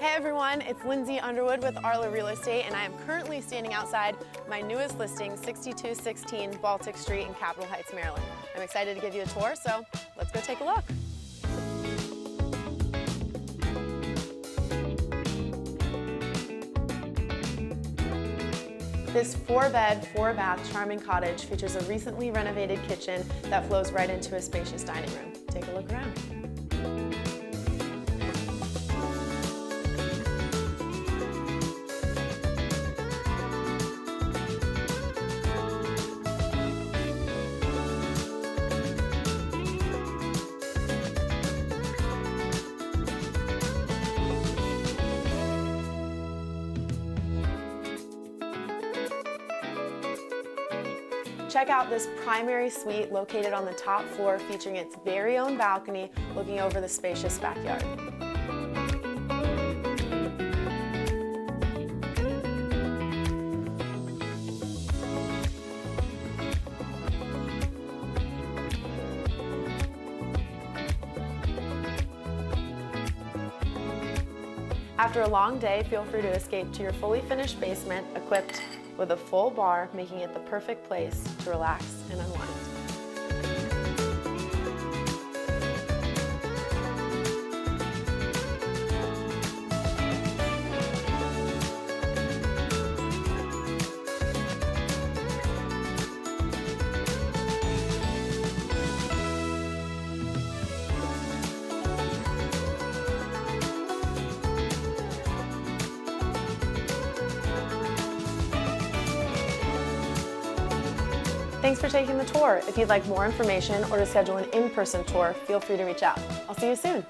Hey everyone, it's Lindsay Underwood with RLAH Real Estate, and I am currently standing outside my newest listing, 6216 Baltic Street in Capitol Heights, Maryland. I'm excited to give you a tour, so let's go take a look. This 4-bed, 4-bath charming cottage features a recently renovated kitchen that flows right into a spacious dining room. Take a look around. Check out this primary suite located on the top floor, featuring its very own balcony looking over the spacious backyard. After a long day, feel free to escape to your fully finished basement, equipped with a full bar, making it the perfect place to relax and unwind. Thanks for taking the tour. If you'd like more information or to schedule an in-person tour, feel free to reach out. I'll see you soon.